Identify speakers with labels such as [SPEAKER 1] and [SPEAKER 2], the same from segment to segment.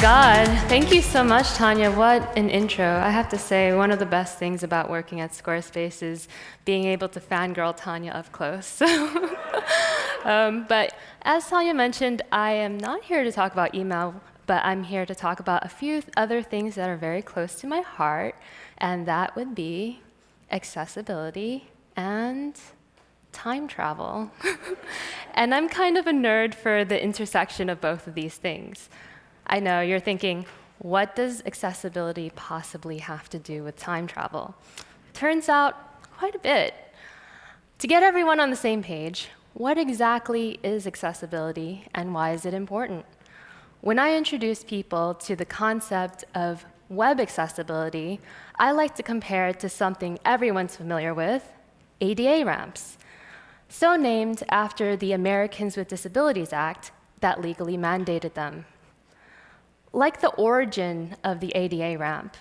[SPEAKER 1] God, thank you so much, Tanya. What an intro. I have to say, one of the best things about working at Squarespace is being able to fangirl Tanya up close. But as Tanya mentioned, I am not here to talk about email, but I'm here to talk about a few other things that are very close to my heart, and that would be accessibility and time travel. And I'm kind of a nerd for the intersection of both of these things. I know you're thinking, what does accessibility possibly have to do with time travel? Turns out, quite a bit. To get everyone on the same page, what exactly is accessibility and why is it important? When I introduce people to the concept of web accessibility, I like to compare it to something everyone's familiar with, ADA ramps. So named after the Americans with Disabilities Act that legally mandated them. Like the origin of the ADA ramp,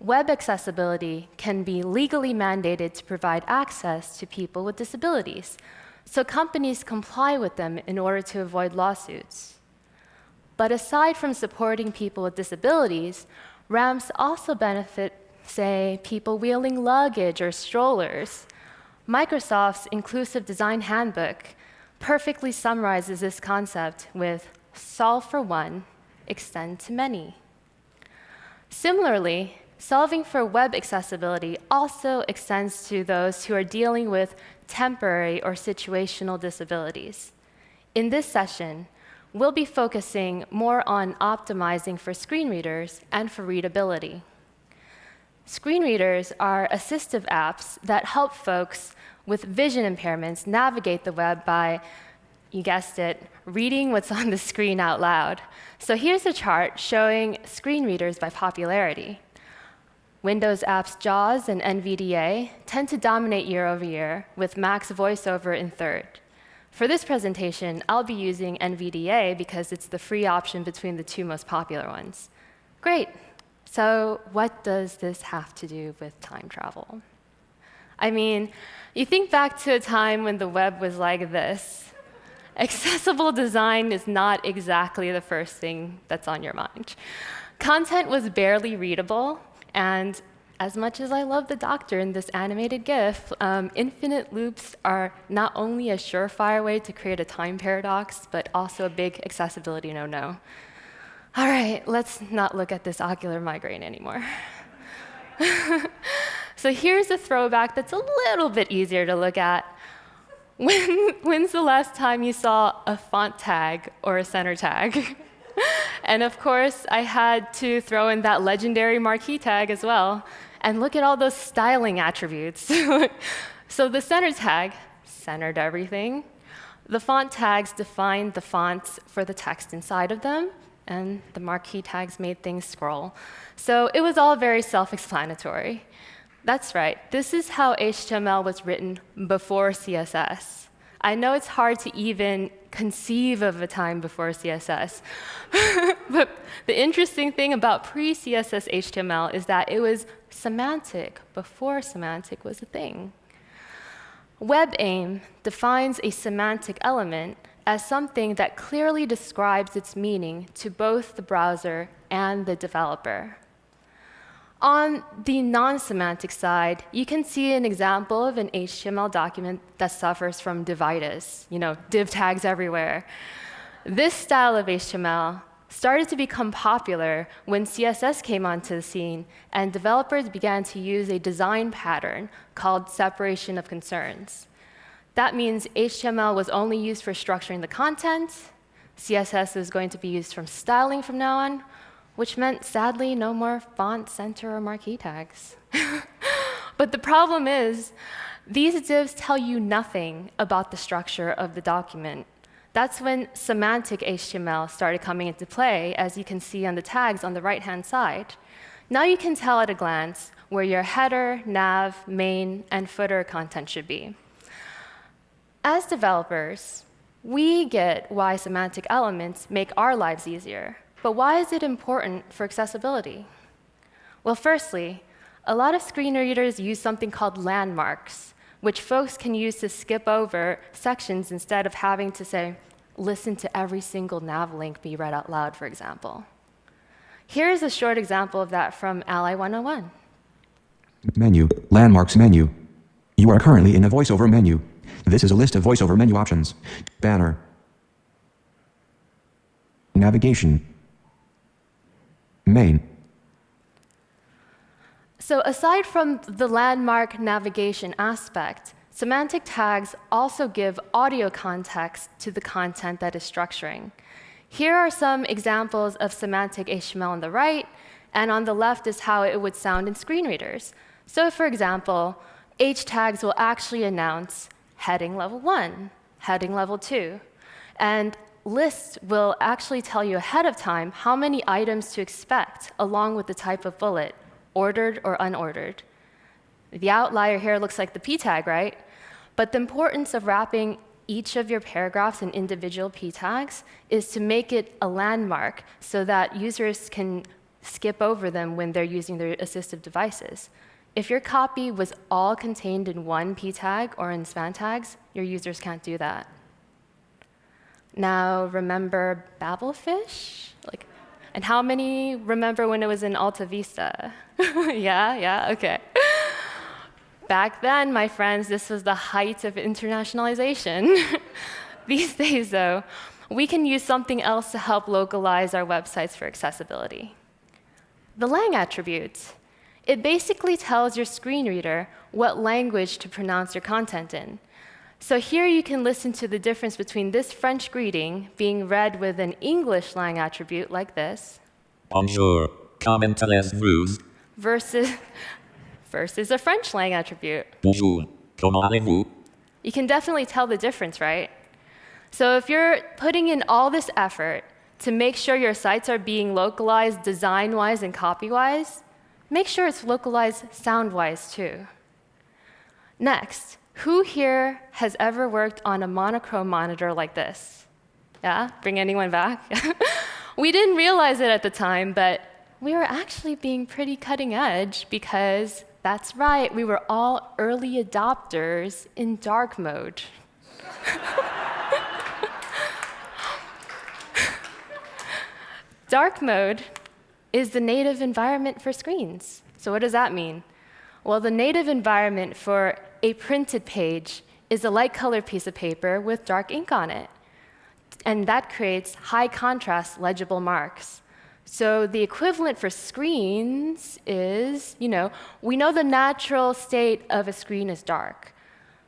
[SPEAKER 1] web accessibility can be legally mandated to provide access to people with disabilities, so companies comply with them in order to avoid lawsuits. But aside from supporting people with disabilities, ramps also benefit, say, people wheeling luggage or strollers. Microsoft's Inclusive Design Handbook perfectly summarizes this concept with solve for one, extend to many. Similarly, solving for web accessibility also extends to those who are dealing with temporary or situational disabilities. In this session, we'll be focusing more on optimizing for screen readers and for readability. Screen readers are assistive apps that help folks with vision impairments navigate the web by, you guessed it, reading what's on the screen out loud. So here's a chart showing screen readers by popularity. Windows apps JAWS and NVDA tend to dominate year over year, with Mac's VoiceOver in third. For this presentation, I'll be using NVDA because it's the free option between the two most popular ones. Great. So what does this have to do with time travel? I mean, you think back to a time when the web was like this. Accessible design is not exactly the first thing that's on your mind. Content was barely readable, and as much as I love the doctor in this animated GIF, infinite loops are not only a surefire way to create a time paradox, but also a big accessibility no-no. All right, let's not look at this ocular migraine anymore. So here's a throwback that's a little bit easier to look at. When's the last time you saw a font tag or a center tag? And of course, I had to throw in that legendary marquee tag as well. And look at all those styling attributes. So the center tag centered everything. The font tags defined the fonts for the text inside of them, and the marquee tags made things scroll. So it was all very self-explanatory. That's right, this is how HTML was written before CSS. I know it's hard to even conceive of a time before CSS, but the interesting thing about pre-CSS HTML is that it was semantic before semantic was a thing. WebAIM defines a semantic element as something that clearly describes its meaning to both the browser and the developer. On the non-semantic side, you can see an example of an HTML document that suffers from divitis, div tags everywhere. This style of HTML started to become popular when CSS came onto the scene and developers began to use a design pattern called separation of concerns. That means HTML was only used for structuring the content, CSS is going to be used from styling from now on, which meant, sadly, no more font, center, or marquee tags. But the problem is, these divs tell you nothing about the structure of the document. That's when semantic HTML started coming into play, as you can see on the tags on the right-hand side. Now you can tell at a glance where your header, nav, main, and footer content should be. As developers, we get why semantic elements make our lives easier. But why is it important for accessibility? Well, firstly, a lot of screen readers use something called landmarks, which folks can use to skip over sections instead of having to say, listen to every single nav link be read out loud, for example. Here is a short example of that from Ally 101.
[SPEAKER 2] Menu, landmarks menu. You are currently in the voiceover menu. This is a list of voiceover menu options. Banner. Navigation. Main.
[SPEAKER 1] So aside from the landmark navigation aspect, semantic tags also give audio context to the content that is structuring. Here are some examples of semantic HTML on the right, and on the left is how it would sound in screen readers. So for example, H tags will actually announce heading level 1, heading level 2, and lists will actually tell you ahead of time how many items to expect along with the type of bullet, ordered or unordered. The outlier here looks like the P tag, right? But the importance of wrapping each of your paragraphs in individual P tags is to make it a landmark so that users can skip over them when they're using their assistive devices. If your copy was all contained in one P tag or in span tags, your users can't do that. Now, remember Babelfish? And how many remember when it was in Alta Vista? Yeah, okay. Back then, my friends, this was the height of internationalization. These days, though, we can use something else to help localize our websites for accessibility. The lang attribute. It basically tells your screen reader what language to pronounce your content in. So here you can listen to the difference between this French greeting being read with an English lang attribute like this.
[SPEAKER 3] Bonjour, comment allez-vous?
[SPEAKER 1] Versus a French lang attribute.
[SPEAKER 3] Bonjour, comment allez-vous?
[SPEAKER 1] You can definitely tell the difference, right? So if you're putting in all this effort to make sure your sites are being localized design-wise and copy-wise, make sure it's localized sound-wise too. Next, who here has ever worked on a monochrome monitor like this? Yeah? Bring anyone back? We didn't realize it at the time, but we were actually being pretty cutting edge because that's right, we were all early adopters in dark mode. Dark mode is the native environment for screens. So what does that mean? Well, the native environment for a printed page is a light-colored piece of paper with dark ink on it. And that creates high-contrast legible marks. So the equivalent for screens is, we know the natural state of a screen is dark.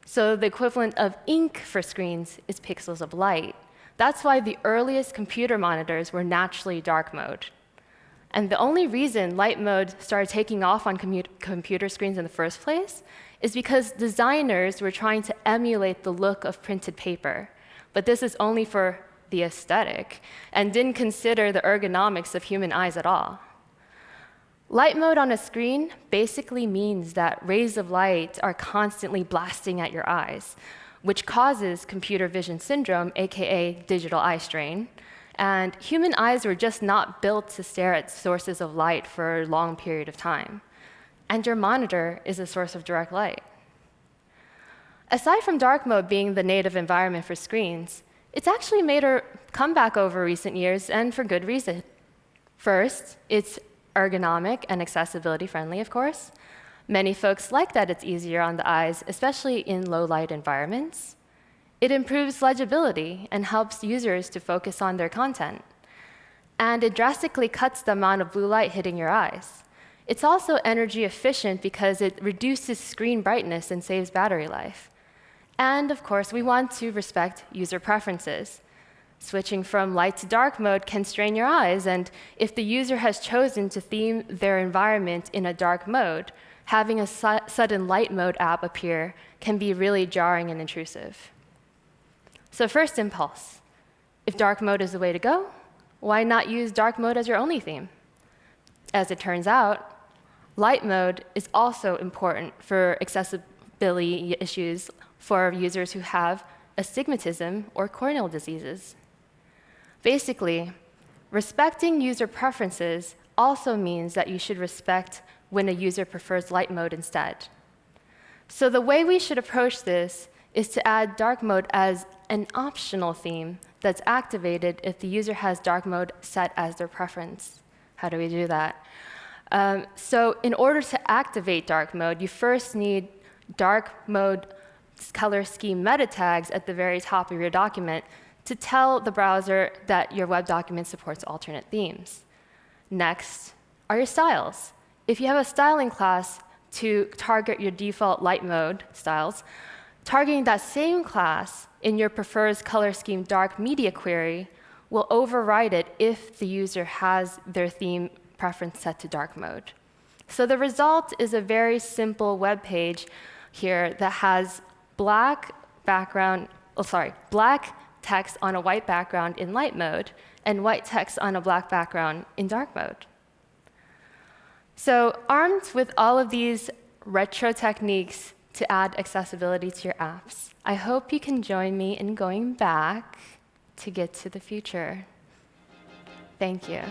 [SPEAKER 1] So the equivalent of ink for screens is pixels of light. That's why the earliest computer monitors were naturally dark mode. And the only reason light mode started taking off on computer screens in the first place is because designers were trying to emulate the look of printed paper. But this is only for the aesthetic and didn't consider the ergonomics of human eyes at all. Light mode on a screen basically means that rays of light are constantly blasting at your eyes, which causes computer vision syndrome, aka digital eye strain. And human eyes were just not built to stare at sources of light for a long period of time. And your monitor is a source of direct light. Aside from dark mode being the native environment for screens, it's actually made a comeback over recent years, and for good reason. First, it's ergonomic and accessibility friendly, of course. Many folks like that it's easier on the eyes, especially in low light environments. It improves legibility and helps users to focus on their content. And it drastically cuts the amount of blue light hitting your eyes. It's also energy efficient because it reduces screen brightness and saves battery life. And of course, we want to respect user preferences. Switching from light to dark mode can strain your eyes, and if the user has chosen to theme their environment in a dark mode, having a sudden light mode app appear can be really jarring and intrusive. So first impulse, if dark mode is the way to go, why not use dark mode as your only theme? As it turns out, light mode is also important for accessibility issues for users who have astigmatism or corneal diseases. Basically, respecting user preferences also means that you should respect when a user prefers light mode instead. So the way we should approach this is to add dark mode as an optional theme that's activated if the user has dark mode set as their preference. How do we do that? So in order to activate dark mode, you first need dark mode color scheme meta tags at the very top of your document to tell the browser that your web document supports alternate themes. Next are your styles. If you have a styling class to target your default light mode styles, targeting that same class in your prefers color scheme dark media query will override it if the user has their theme preference set to dark mode. So the result is a very simple web page here that has black text on a white background in light mode and white text on a black background in dark mode. So armed with all of these retro techniques to add accessibility to your apps, I hope you can join me in going back to get to the future. Thank you.